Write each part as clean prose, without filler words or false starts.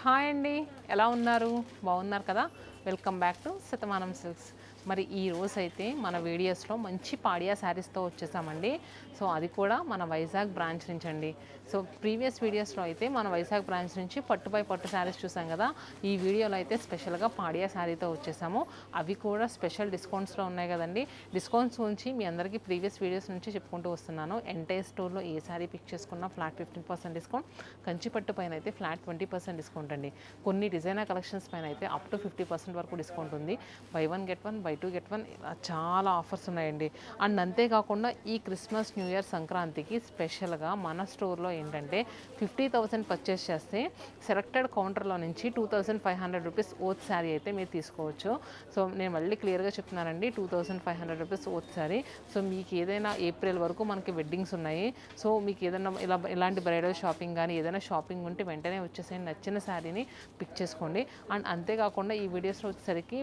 Hi అండి, ఎలా ఉన్నారు? బాగున్నారు కదా? Welcome back to Shatamanam silks. మరి ఈ రోజు అయితే మన వీడియోస్లో మంచి పాడియా శారీస్తో వచ్చేసామండి. సో అది కూడా మన వైజాగ్ బ్రాంచ్ నుంచి అండి. సో ప్రీవియస్ వీడియోస్లో అయితే మన వైజాగ్ బ్రాంచ్ నుంచి పట్టుపై పట్టు శారీస్ చూసాం కదా. ఈ వీడియోలో అయితే స్పెషల్గా పాడియా శారీతో వచ్చేసాము. అవి కూడా స్పెషల్ డిస్కౌంట్స్లో ఉన్నాయి కదండి. డిస్కౌంట్స్ గురించి మీ అందరికీ ప్రీవియస్ వీడియోస్ నుంచి చెప్పుకుంటూ వస్తున్నాను. ఎంటైర్ స్టోర్లో ఏ శారీ పిక్ చేసుకున్నా ఫ్లాట్ 15% డిస్కౌంట్, కంచిపట్టు పైన అయితే ఫ్లాట్ 20% డిస్కౌంట్ అండి. కొన్ని డిజైనర్ కలెక్షన్స్ పైన అయితే అప్ టు 50% వరకు డిస్కౌంట్ ఉంది. బై 1 గెట్ 1, బై 2 గెట్ 1 ఇలా చాలా ఆఫర్స్ ఉన్నాయండి. అండ్ అంతేకాకుండా ఈ క్రిస్మస్, న్యూ ఇయర్, సంక్రాంతికి స్పెషల్గా మన స్టోర్లో ఏంటంటే 50,000 పర్చేస్ చేస్తే సెలెక్టెడ్ కౌంటర్లో నుంచి 2,500 రూపీస్ ఓత్ శారీ అయితే మీరు తీసుకోవచ్చు. సో నేను మళ్ళీ క్లియర్గా చెప్తున్నానండి, 2,500 రూపీస్ ఓత్ శారీ. సో మీకు ఏదైనా ఏప్రిల్ వరకు మనకి వెడ్డింగ్స్ ఉన్నాయి. సో మీకు ఏదైనా ఇలాంటి బ్రైడల్ షాపింగ్ కానీ ఏదైనా షాపింగ్ ఉంటే వెంటనే వచ్చేసి నచ్చిన శారీని పిక్ చేసుకోండి. అండ్ అంతేకాకుండా ఈ వీడియోస్లో వచ్చేసరికి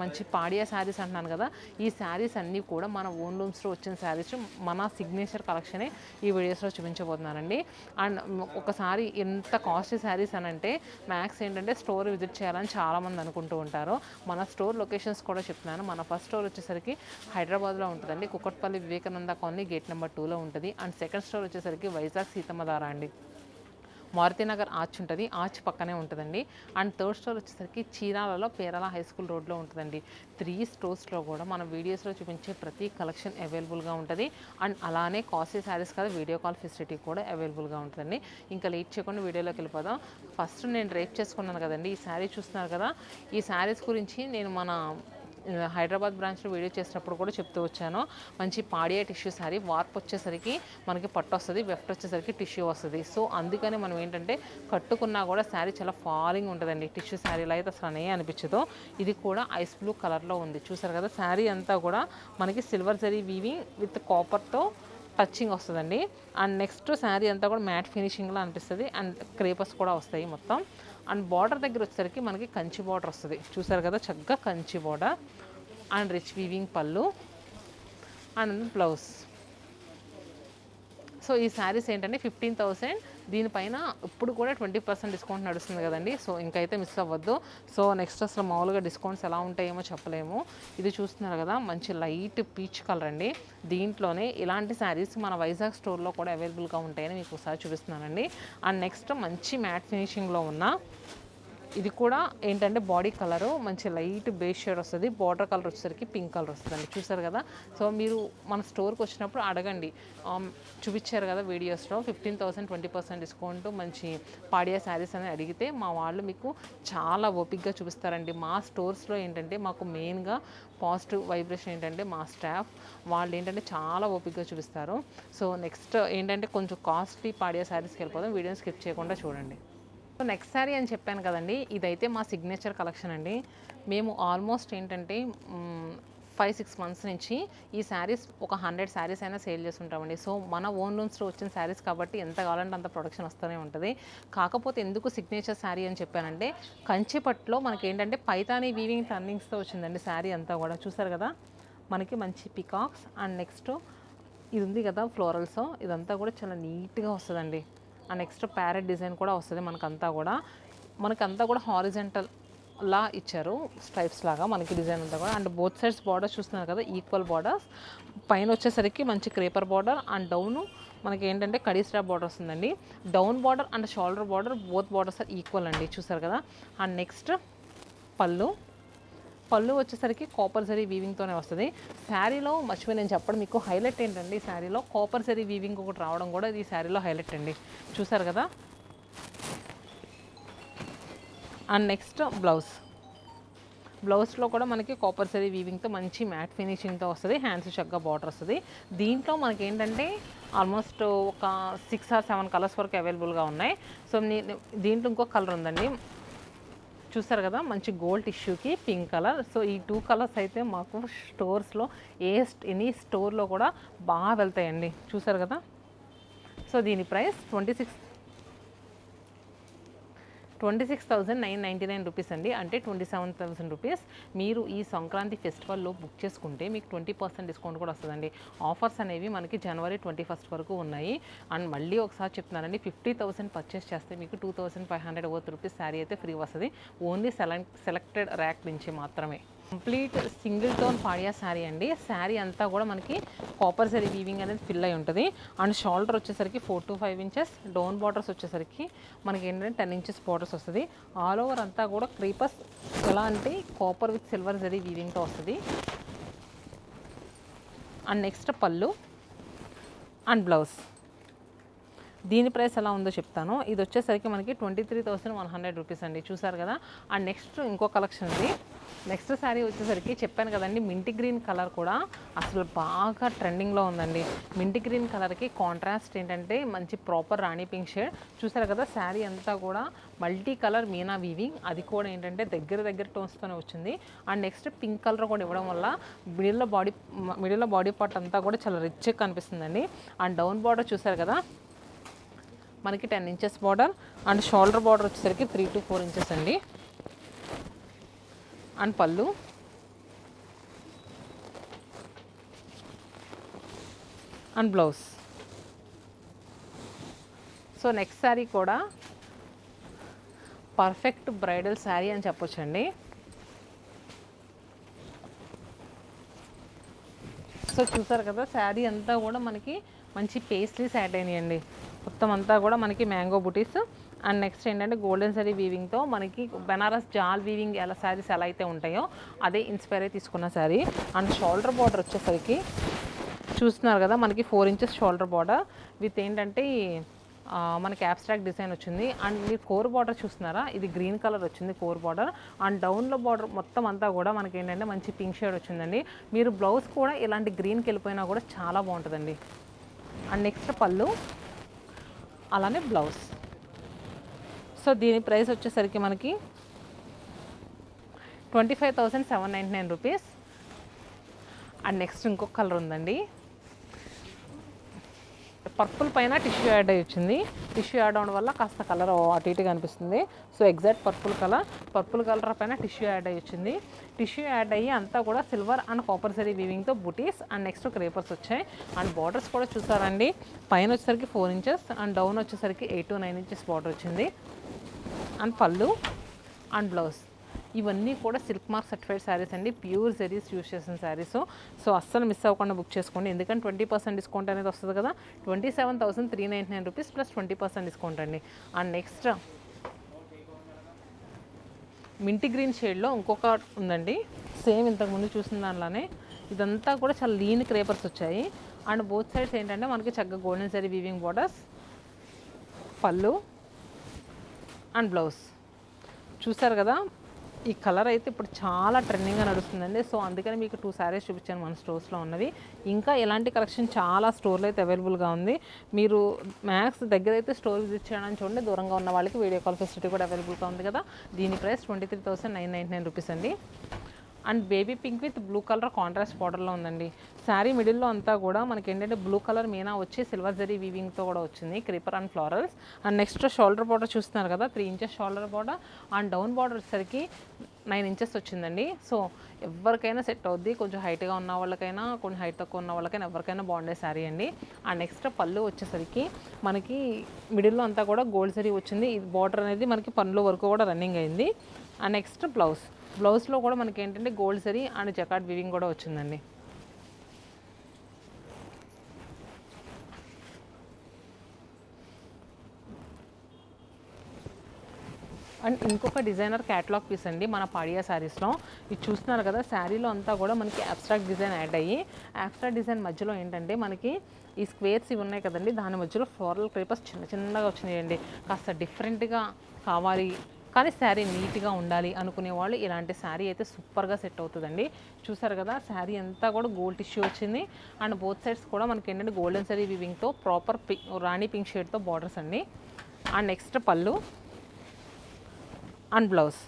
మంచి పాడియా శారీస్ అంటున్నాను కదా, ఈ శారీస్ అన్నీ కూడా మన ఓన్ లూమ్స్లో వచ్చిన శారీస్, మన సిగ్నేచర్ కలెక్షనే ఈ వీడియోస్లో చూపించబోతున్నానండి. అండ్ ఒకసారి ఎంత కాస్ట్లీ శారీస్ అని అంటే మ్యాక్స్ ఏంటంటే స్టోర్ విజిట్ చేయాలని చాలామంది అనుకుంటూ ఉంటారు. మన స్టోర్ లొకేషన్స్ కూడా చెప్తున్నాను. మన ఫస్ట్ స్టోర్ వచ్చేసరికి హైదరాబాద్లో ఉంటుందండి, Kukatpally Vivekananda colony gate number 2లో ఉంటుంది. అండ్ సెకండ్ స్టోర్ వచ్చేసరికి వైజాగ్ సీతమ్మధార అండి, మారుతినగర్ ఆర్చ్ ఉంటుంది, ఆర్చ్ పక్కనే ఉంటుందండి. అండ్ థర్డ్ స్టోర్ వచ్చేసరికి చీరాలలో పేరాల హై స్కూల్ రోడ్లో ఉంటుందండి. 3 స్టోర్స్లో కూడా మన వీడియోస్లో చూపించే ప్రతి కలెక్షన్ అవైలబుల్గా ఉంటుంది. అండ్ అలానే కాస్ట్లీ శారీస్ కదా, వీడియో కాల్ ఫెసిలిటీ కూడా అవైలబుల్గా ఉంటుందండి. ఇంకా లేట్ చేయకుండా వీడియోలోకి వెళ్ళిపోదాం. ఫస్ట్ నేను రేప్ చేసుకున్నాను కదండి, ఈ శారీ చూస్తున్నారు కదా. ఈ శారీస్ గురించి నేను మన హైదరాబాద్ బ్రాంచ్లో వీడియో చేసినప్పుడు కూడా చెప్తూ వచ్చాను. మంచి పాడియా టిష్యూ శారీ, వార్ప్ వచ్చేసరికి మనకి పట్టు వస్తుంది, వెఫ్ట్ వచ్చేసరికి టిష్యూ వస్తుంది. సో అందుకని మనం ఏంటంటే కట్టుకున్నా కూడా శారీ చాలా ఫాలింగ్ ఉంటుందండి. టిష్యూ శారీలో అయితే అసలు అనే అనిపించదు. ఇది కూడా ఐస్ బ్లూ కలర్లో ఉంది, చూసారు కదా. శారీ అంతా కూడా మనకి సిల్వర్ జరీ వీవింగ్ విత్ కాపర్తో టచింగ్ వస్తుందండి. అండ్ నెక్స్ట్ శారీ అంతా కూడా మ్యాట్ ఫినిషింగ్లో అనిపిస్తుంది. అండ్ క్రేపర్స్ కూడా వస్తాయి మొత్తం. అండ్ బార్డర్ దగ్గర వచ్చేసరికి మనకి కంచి బార్డర్ వస్తుంది, చూసారు కదా, చక్కగా Kanchi border. And rich weaving పళ్ళు అండ్ బ్లౌజ్. సో ఈ శారీస్ ఏంటంటే 15,000, దీనిపైన ఇప్పుడు కూడా 20% డిస్కౌంట్ నడుస్తుంది కదండి. సో ఇంకైతే మిస్ అవ్వద్దు. సో నెక్స్ట్ అసలు మామూలుగా డిస్కౌంట్స్ ఎలా ఉంటాయేమో చెప్పలేము. ఇది చూస్తున్నారు కదా, మంచి లైట్ పీచ్ కలర్ అండి. దీంట్లోనే ఇలాంటి శారీస్ మన వైజాగ్ స్టోర్లో కూడా అవైలబుల్గా ఉంటాయని మీకు ఒకసారి చూపిస్తున్నానండి. అండ్ నెక్స్ట్ మంచి మ్యాట్ ఫినిషింగ్లో ఉన్న ఇది కూడా ఏంటంటే బాడీ కలరు మంచి లైట్ బేస్ షేడ్ వస్తుంది, బార్డర్ కలర్ వచ్చేసరికి పింక్ కలర్ వస్తుందండి, చూసారు కదా. సో మీరు మన స్టోర్కి వచ్చినప్పుడు అడగండి, చూపించారు కదా వీడియోస్లో 15,000 20% డిస్కౌంట్ మంచి పాడియా శారీస్ అని అడిగితే మా వాళ్ళు మీకు చాలా ఓపిక్గా చూపిస్తారండి. మా స్టోర్స్లో ఏంటంటే మాకు మెయిన్గా పాజిటివ్ వైబ్రేషన్ ఏంటంటే మా స్టాఫ్ వాళ్ళు ఏంటంటే చాలా ఓపిక్గా చూపిస్తారు. సో నెక్స్ట్ ఏంటంటే కొంచెం కాస్ట్లీ పాడియా శారీస్కి వెళ్ళిపోదాం, వీడియోని స్కిప్ చేయకుండా చూడండి. సో నెక్స్ట్ శారీ అని చెప్పాను కదండి, ఇదైతే మా సిగ్నేచర్ కలెక్షన్ అండి. మేము ఆల్మోస్ట్ ఏంటంటే 5-6 మంత్స్ నుంచి ఈ శారీస్ ఒక 100 శారీస్ అయినా సేల్ చేస్తుంటామండి. సో మన ఓన్ రూమ్స్లో వచ్చిన శారీస్ కాబట్టి ఎంత కావాలంటే అంత ప్రొడక్షన్ వస్తూనే ఉంటుంది. కాకపోతే ఎందుకు సిగ్నేచర్ శారీ అని చెప్పానంటే కంచిపట్టులో మనకి ఏంటంటే పైతానీ వీవింగ్ టర్నింగ్స్తో వచ్చిందండి శారీ అంతా కూడా, చూసారు కదా. మనకి మంచి పికాక్స్ అండ్ నెక్స్ట్ ఇది ఉంది కదా ఫ్లోరల్స్, ఇదంతా కూడా చాలా నీట్గా వస్తుందండి. అండ్ నెక్స్ట్ ప్యారెట్ డిజైన్ కూడా వస్తుంది మనకంతా కూడా హారిజెంటల్ లా ఇచ్చారు, స్ట్రైప్స్ లాగా మనకి డిజైన్ అంతా కూడా. అండ్ బోత్ సైడ్స్ బార్డర్స్ చూస్తున్నారు కదా, ఈక్వల్ బార్డర్స్. పైన వచ్చేసరికి మంచి క్రేపర్ బార్డర్ అండ్ డౌన్ మనకి ఏంటంటే కడీ స్ట్రాప్ బార్డర్ వస్తుందండి. Down border and shoulder border both borders are equal అండి, చూసారు కదా. అండ్ నెక్స్ట్ పళ్ళు వచ్చేసరికి కాపర్ జరీ వీవింగ్తోనే వస్తుంది. శారీలో మర్చిపోయి నేను చెప్పడం, మీకు హైలైట్ ఏంటండి, ఈ శారీలో కాపర్ జరీ వీవింగ్ ఒకటి రావడం కూడా ఈ శారీలో హైలైట్ అండి, చూసారు కదా. అండ్ నెక్స్ట్ బ్లౌజ్లో కూడా మనకి కాపర్ జరీ వీవింగ్తో మంచి మ్యాట్ ఫినిషింగ్తో వస్తుంది. హ్యాండ్స్ చక్కగా బార్డర్ వస్తుంది. దీంట్లో మనకి ఏంటంటే ఆల్మోస్ట్ ఒక 6 or 7 కలర్స్ వరకు అవైలబుల్గా ఉన్నాయి. సో దీంట్లో ఇంకో కలర్ ఉందండి, చూసారు కదా, మంచి గోల్డ్ టిష్యూకి పింక్ కలర్. సో ఈ 2 కలర్స్ అయితే మాకు స్టోర్స్లో ఎనీ స్టోర్లో కూడా బాగా వెళ్తాయండి, చూసారు కదా. సో దీని ప్రైస్ 26,999 రూపీస్ అండి, అంటే 27,000 రూపీస్. మీరు ఈ సంక్రాంతి ఫెస్టివల్లో బుక్ చేసుకుంటే మీకు 20% డిస్కౌంట్ కూడా వస్తుందండి. ఆఫర్స్ అనేవి మనకి జనవరి 21 వరకు ఉన్నాయి. అండ్ మళ్ళీ ఒకసారి చెప్తున్నానండి, 50,000 పర్చేస్ చేస్తే మీకు 2,500 వర్త్ రూపీస్ శారీ అయితే ఫ్రీ వస్తుంది. ఓన్లీ సెలెక్టెడ్ ర్యాక్ నుంచి మాత్రమే. కంప్లీట్ సింగిల్ టోన్ పాడియా శారీ అండి. శారీ అంతా కూడా మనకి కాపర్ జరీ వీవింగ్ అనేది ఫిల్ అయి ఉంటుంది. అండ్ షోల్డర్ వచ్చేసరికి 4 to 5 ఇంచెస్, డౌన్ బార్డర్స్ వచ్చేసరికి మనకి ఏంటంటే 10 ఇంచెస్ బార్డర్స్ వస్తుంది. ఆల్ ఓవర్ అంతా కూడా క్రీపర్స్ ఎలా అంటే కాపర్ విత్ సిల్వర్ జరీ వీవింగ్తో వస్తుంది. అండ్ నెక్స్ట్ పళ్ళు అండ్ బ్లౌజ్. దీని ప్రైస్ ఎలా ఉందో చెప్తాను. ఇది వచ్చేసరికి మనకి 23,100 రూపీస్ అండి. చూసారు కదా. అండ్ నెక్స్ట్ ఇంకో కలెక్షన్ ఉంది. నెక్స్ట్ శారీ వచ్చేసరికి చెప్పాను కదండి, మింటి గ్రీన్ కలర్ కూడా అసలు బాగా ట్రెండింగ్లో ఉందండి. మింటి గ్రీన్ కలర్కి కాంట్రాస్ట్ ఏంటంటే మంచి ప్రాపర్ రాణి పింక్ షేడ్. చూసారు కదా, శారీ అంతా కూడా మల్టీ కలర్ మీనా వీవింగ్, అది కూడా ఏంటంటే దగ్గర టోన్స్తోనే వచ్చింది. అండ్ నెక్స్ట్ పింక్ కలర్ కూడా ఇవ్వడం వల్ల మిడిల్లో బాడీ పార్ట్ అంతా కూడా చాలా రిచ్గా కనిపిస్తుందండి. అండ్ డౌన్ బార్డర్ చూసారు కదా, మనకి 10 inches border. And shoulder border వచ్చేసరికి 3 to 4 ఇంచెస్ అండి. అండ్ పళ్ళు and blouse. So next sari కూడా పర్ఫెక్ట్ బ్రైడల్ శారీ అని చెప్పొచ్చండి. సో చూసారు కదా, శారీ అంతా కూడా మనకి మంచి పేస్ట్లీస్ యాడ్ అయినాయండి. మొత్తం అంతా కూడా మనకి మ్యాంగో బుటీస్. అండ్ నెక్స్ట్ ఏంటంటే గోల్డెన్ జరీ వీవింగ్తో మనకి బెనారస్ జాల్ వీవింగ్ ఎలా శారీస్ ఎలా అయితే ఉంటాయో అదే ఇన్స్పైర్ అయి తీసుకున్న శారీ. అండ్ షోల్డర్ బార్డర్ వచ్చేసరికి చూస్తున్నారు కదా, మనకి 4 ఇంచెస్ షోల్డర్ బార్డర్ విత్ ఏంటంటే మనకి అబ్స్ట్రాక్ట్ డిజైన్ వచ్చింది. అండ్ మీరు కోర్ బార్డర్ చూస్తున్నారా, ఇది గ్రీన్ కలర్ వచ్చింది కోర్ బార్డర్. అండ్ డౌన్లో బార్డర్ మొత్తం అంతా కూడా మనకి ఏంటంటే మంచి పింక్ షేడ్ వచ్చిందండి. మీరు బ్లౌజ్ కూడా ఇలాంటి గ్రీన్కి వెళ్ళిపోయినా కూడా చాలా బాగుంటుందండి. అండ్ నెక్స్ట్ పళ్ళు అలానే బ్లౌజ్. సో దీని ప్రైస్ వచ్చేసరికి మనకి 25,799 రూపీస్. అండ్ నెక్స్ట్ ఇంకొక కలర్ ఉందండి, పర్పుల్ పైన టిష్యూ యాడ్ అయ్యి వచ్చింది. టిష్యూ యాడ్ అవడం వల్ల కాస్త కలర్ అటు ఇటుగా అనిపిస్తుంది. సో ఎగ్జాక్ట్ పర్పుల్ కలర్ పైన టిష్యూ యాడ్ అయ్యి వచ్చింది. టిష్యూ యాడ్ అయ్యి అంతా కూడా సిల్వర్ అండ్ కాపర్ జరీ వీవింగ్తో బుటీస్ అండ్ నెక్స్ట్ క్రేపర్స్ వచ్చాయి. అండ్ బార్డర్స్ కూడా చూసారండి, పైన వచ్చేసరికి 4 ఇంచెస్ అండ్ డౌన్ వచ్చేసరికి 8 to 9 ఇంచెస్ బార్డర్ వచ్చింది. అండ్ పళ్ళు అండ్ బ్లౌజ్. ఇవన్నీ కూడా సిల్క్ మార్క్ సర్టిఫైడ్ శారీస్ అండి, ప్యూర్ జరీస్ యూజ్ చేసిన శారీస్. సో అస్సలు మిస్ అవ్వకుండా బుక్ చేసుకోండి, ఎందుకంటే 20% డిస్కౌంట్ అనేది వస్తుంది కదా. 27,399 రూపీస్ ప్లస్ 20% డిస్కౌంట్ అండి. అండ్ నెక్స్ట్ మింటి గ్రీన్ షేడ్లో ఇంకొక ఉందండి, సేమ్ ఇంతకుముందు చూసిన దానిలానే. ఇదంతా కూడా చాలా లీన్ క్రేపర్స్ వచ్చాయి. అండ్ బోత్ సైడ్స్ ఏంటంటే మనకి చక్కగా గోల్డెన్ జరీ వీవింగ్ బార్డర్స్, పళ్ళు అండ్ బ్లౌజ్. చూసారు కదా, ఈ కలర్ అయితే ఇప్పుడు చాలా ట్రెండింగ్గా నడుస్తుందండి. సో అందుకని మీకు 2 శారీస్ చూపించాను మన స్టోర్స్లో ఉన్నవి. ఇంకా ఎలాంటి కలెక్షన్ చాలా స్టోర్లో అయితే అవైలబుల్గా ఉంది. మీరు మ్యాక్స్ దగ్గర అయితే స్టోర్ విజిట్ చేయడానికి చూడండి, దూరంగా ఉన్న వాళ్ళకి వీడియో కాల్ ఫెసిలిటీ కూడా అవైలబుల్గా ఉంది కదా. దీని ప్రైస్ 23,999 రూపీస్ అండి. And baby pink with blue colour contrast బార్డర్లో ఉందండి. శారీ మిడిల్లో అంతా కూడా మనకి ఏంటంటే బ్లూ కలర్ మీనా వచ్చి సిల్వర్ జరీ వీవింగ్తో కూడా వచ్చింది, creeper and florals. And next shoulder border చూస్తున్నారు కదా, 3 inches shoulder border. And down border వచ్చేసరికి 9 ఇంచెస్ వచ్చిందండి. సో ఎవరికైనా సెట్ అవుద్ది, కొంచెం హైట్గా ఉన్న వాళ్ళకైనా కొంచెం హైట్ తక్కువ ఉన్న వాళ్ళకైనా ఎవరికైనా బాగుండే శారీ అండి. అండ్ నెక్స్ట్ పళ్ళు వచ్చేసరికి మనకి మిడిల్లో అంతా కూడా గోల్డ్ జరీ వచ్చింది. ఈ బార్డర్ అనేది మనకి పళ్ళు వరకు కూడా రన్నింగ్ అయింది. అండ్ నెక్స్ట్ బ్లౌజ్లో కూడా మనకి ఏంటంటే gold zari and jacquard weaving కూడా వచ్చిందండి. అండ్ ఇంకొక డిజైనర్ క్యాటలాగ్ పీస్ అండి మన పాడియా శారీస్లో. ఇది చూస్తున్నారు కదా, శారీలో అంతా కూడా మనకి అబ్స్ట్రాక్ట్ డిజైన్ యాడ్ అయ్యి, అబ్స్ట్రాక్ట్ డిజైన్ మధ్యలో ఏంటంటే మనకి ఈ స్క్వేర్స్ ఇవి ఉన్నాయి కదండి, దాని మధ్యలో ఫ్లోరల్ క్రీపర్స్ చిన్నగా వచ్చినాయండి. కాస్త డిఫరెంట్గా కావాలి కానీ శారీ నీట్గా ఉండాలి అనుకునే వాళ్ళు ఇలాంటి శారీ అయితే సూపర్గా సెట్ అవుతుందండి. చూసారు కదా, శారీ అంతా కూడా గోల్డ్ టిష్యూ వచ్చింది. అండ్ బోత్ సైడ్స్ కూడా మనకి ఏంటంటే గోల్డెన్ జరీ వీవింగ్తో ప్రాపర్ రాణి పింక్ షేడ్తో బార్డర్స్ అండి. అండ్ నెక్స్ట్ పళ్ళు అండ్ బ్లౌజ్.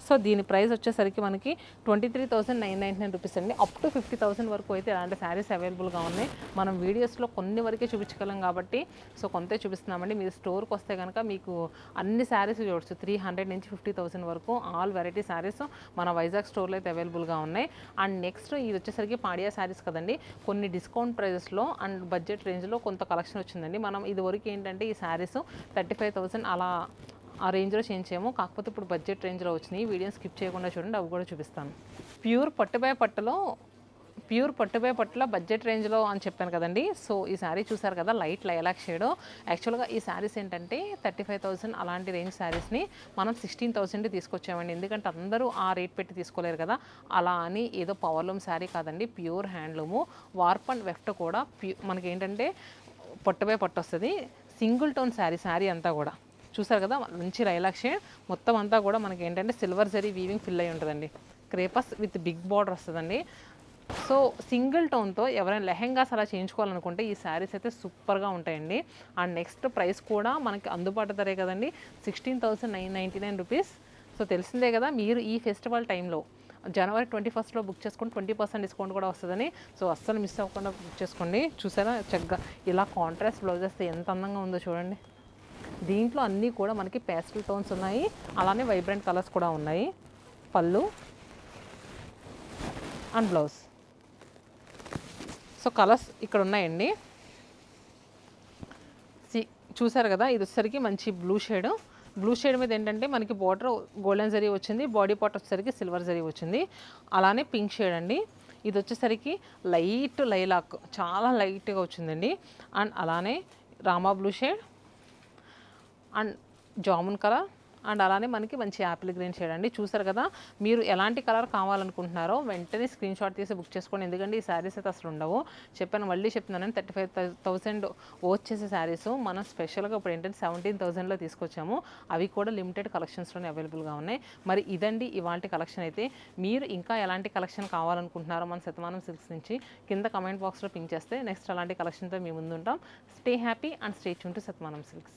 సో దీని ప్రైస్ వచ్చేసరికి మనకి 23,999 రూపీస్ అండి. అప్ టు 50,000 వరకు అయితే ఇలాంటి శారీస్ అవైలబుల్గా ఉన్నాయి. మనం వీడియోస్లో కొన్ని వరకే చూపించగలం కాబట్టి సో కొంతే చూపిస్తున్నామండి. మీరు స్టోర్కి వస్తే కనుక మీకు అన్ని శారీస్ చూడొచ్చు. 300 నుంచి 50,000 వరకు ఆల్ వెరైటీ శారీస్ మన వైజాగ్ స్టోర్లో అయితే అవైలబుల్గా ఉన్నాయి. అండ్ నెక్స్ట్ ఇది వచ్చేసరికి పాడియా శారీస్ కదండి, కొన్ని డిస్కౌంట్ ప్రైజెస్లో అండ్ బడ్జెట్ రేంజ్లో కొంత కలెక్షన్ వచ్చిందండి. మనం ఇదివరకు ఏంటంటే ఈ శారీస్ 35,000 అలా ఆ రేంజ్లో చేంజ్ చేయము, కాకపోతే ఇప్పుడు బడ్జెట్ రేంజ్లో వచ్చినాయి. వీడియోని స్కిప్ చేయకుండా చూడండి, అవి కూడా చూపిస్తాను. ప్యూర్ పట్టుబై పట్టులో బడ్జెట్ రేంజ్లో అని చెప్పాను కదండి. సో ఈ శారీ చూసారు కదా, లైట్ లైలాక్ షేడ్. యాక్చువల్గా ఈ శారీస్ ఏంటంటే 35,000 అలాంటి రేంజ్ శారీస్ని మనం 16,000 తీసుకొచ్చామండి. ఎందుకంటే అందరూ ఆ రేట్ పెట్టి తీసుకోలేరు కదా. అలా అని ఏదో పవర్లూమ్ శారీ కాదండి, pure handloom. Warp and weft కూడా మనకి ఏంటంటే పట్టుబై పట్టు వస్తుంది. సింగిల్ టోన్ శారీ అంతా కూడా చూసారు కదా, మంచి లైలాక్ షేడ్. మొత్తం అంతా కూడా మనకి ఏంటంటే సిల్వర్ జరీ వీవింగ్ ఫిల్ అయి ఉంటుందండి. క్రేపస్ విత్ బిగ్ బార్డర్ వస్తుందండి. సో సింగిల్ టోన్తో ఎవరైనా లెహెంగాస్ అలా చేయించుకోవాలనుకుంటే ఈ శారీస్ అయితే సూపర్గా ఉంటాయండి. అండ్ నెక్స్ట్ ప్రైస్ కూడా మనకి అందుబాటు ధరే కదండి, 16,999 రూపీస్. సో తెలిసిందే కదా, మీరు ఈ ఫెస్టివల్ టైంలో జనవరి 21స్ట్లో బుక్ చేసుకొని 20% డిస్కౌంట్ కూడా వస్తుందని. సో అస్సలు మిస్ అవ్వకుండా బుక్ చేసుకోండి. చూసారా చక్కగా ఇలా కాంట్రాస్ట్ బ్లౌజెస్ ఎంత అందంగా ఉందో చూడండి. దీంట్లో అన్నీ కూడా మనకి పేస్టల్ టోన్స్ ఉన్నాయి, అలానే వైబ్రెంట్ కలర్స్ కూడా ఉన్నాయి. పళ్ళు అండ్ బ్లౌజ్. సో కలర్స్ ఇక్కడ ఉన్నాయండి. చూసారు కదా, ఇది వచ్చేసరికి మంచి బ్లూ షేడ్ మీద ఏంటంటే మనకి బార్డర్ గోల్డెన్ జరీ వచ్చింది, బాడీ పార్ట్ వచ్చేసరికి సిల్వర్ జరీ వచ్చింది. అలానే పింక్ షేడ్ అండి. ఇది వచ్చేసరికి లైట్ లైలాక్, చాలా లైట్గా వచ్చిందండి. అండ్ అలానే Rama blue shade and jamun colour and అలానే మనకి మంచి యాపిల్ గ్రీన్ షేడ్ అండి. చూసారు కదా, మీరు ఎలాంటి కలర్ కావాలనుకుంటున్నారో వెంటనే స్క్రీన్ షాట్ తీసి బుక్ చేసుకోండి. ఎందుకంటే ఈ శారీస్ అయితే అసలు ఉండవు. మళ్ళీ చెప్తున్నాను, 35,000 వచ్చేసే శారీస్ మనం స్పెషల్గా ఇప్పుడు ఏంటంటే 17,000లో తీసుకొచ్చాము. అవి కూడా లిమిటెడ్ కలెక్షన్స్లోనే అవైలబుల్గా ఉన్నాయి. మరి ఇదండి ఇవాంటి కలెక్షన్ అయితే. మీరు ఇంకా ఎలాంటి కలెక్షన్ కావాలనుకుంటున్నారో మన శతమానం సిల్క్స్ నుంచి కింద కమెంట్ బాక్స్లో పింక్ చేస్తే నెక్స్ట్ అలాంటి కలెక్షన్తో మీ ముందు ఉంటాం. Stay happy and stay tune to Shatamanam silks.